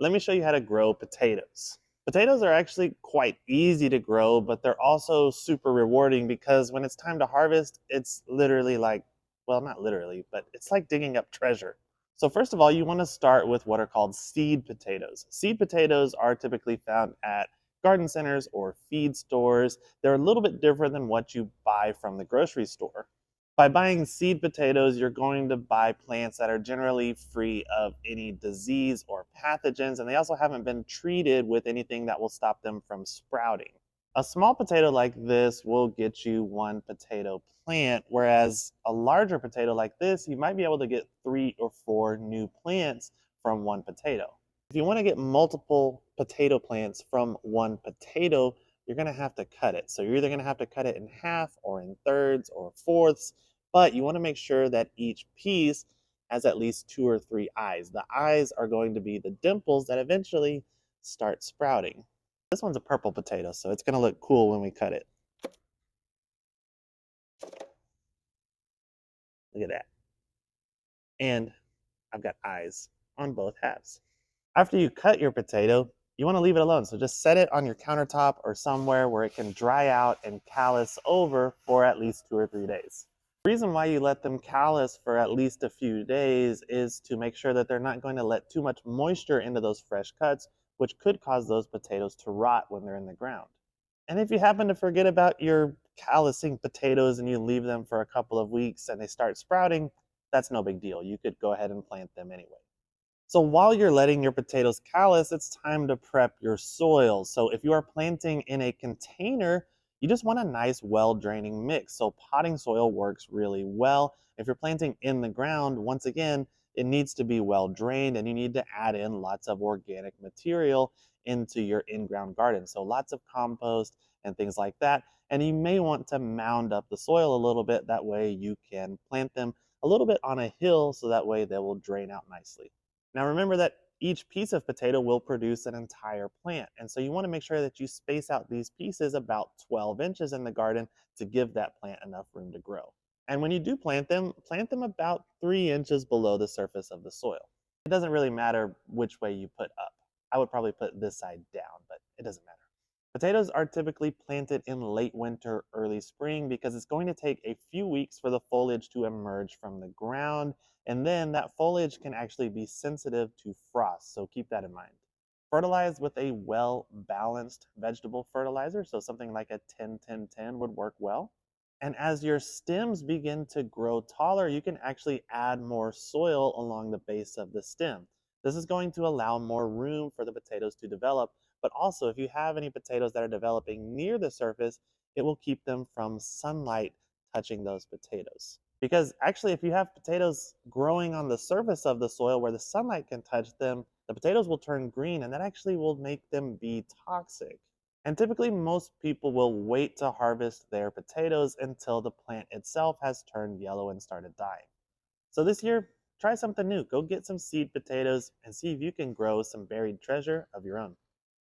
Let me show you how to grow potatoes. Potatoes are actually quite easy to grow, but they're also super rewarding because when it's time to harvest, it's literally like, well, not literally, but it's like digging up treasure. So, first of all, you want to start with what are called seed potatoes. Seed potatoes are typically found at garden centers or feed stores. They're a little bit different than what you buy from the grocery store. By buying seed potatoes, you're going to buy plants that are generally free of any disease or pathogens, and they also haven't been treated with anything that will stop them from sprouting. A small potato like this will get you one potato plant, whereas a larger potato like this, you might be able to get 3 or 4 new plants from one potato. If you want to get multiple potato plants from one potato, you're going to have to cut it. So you're either going to have to cut it in half or in thirds or fourths, but you want to make sure that each piece has at least 2 or 3 eyes. The eyes are going to be the dimples that eventually start sprouting. This one's a purple potato, so it's going to look cool when we cut it. Look at that. And I've got eyes on both halves. After you cut your potato, you want to leave it alone. So just set it on your countertop or somewhere where it can dry out and callus over for at least 2 or 3 days. The reason why you let them callus for at least a few days is to make sure that they're not going to let too much moisture into those fresh cuts, which could cause those potatoes to rot when they're in the ground. And if you happen to forget about your callousing potatoes and you leave them for a couple of weeks and they start sprouting, that's no big deal. You could go ahead and plant them anyway. So while you're letting your potatoes callus, it's time to prep your soil. So if you are planting in a container, you just want a nice, well-draining mix. So potting soil works really well. If you're planting in the ground, once again, it needs to be well drained and you need to add in lots of organic material into your in-ground garden. So lots of compost and things like that. And you may want to mound up the soil a little bit. That way you can plant them a little bit on a hill so that way they will drain out nicely. Now remember that each piece of potato will produce an entire plant. And so you want to make sure that you space out these pieces about 12 inches in the garden to give that plant enough room to grow. And when you do plant them about 3 inches below the surface of the soil. It doesn't really matter which way you put up. I would probably put this side down, but it doesn't matter. Potatoes are typically planted in late winter, early spring because it's going to take a few weeks for the foliage to emerge from the ground, and then that foliage can actually be sensitive to frost, so keep that in mind. Fertilize with a well balanced vegetable fertilizer, so something like a 10-10-10 would work well. And as your stems begin to grow taller, you can actually add more soil along the base of the stem. This is going to allow more room for the potatoes to develop, but also if you have any potatoes that are developing near the surface, it will keep them from sunlight touching those potatoes. Because actually, if you have potatoes growing on the surface of the soil where the sunlight can touch them, the potatoes will turn green and that actually will make them be toxic. And typically, most people will wait to harvest their potatoes until the plant itself has turned yellow and started dying. So this year, try something new. Go get some seed potatoes and see if you can grow some buried treasure of your own.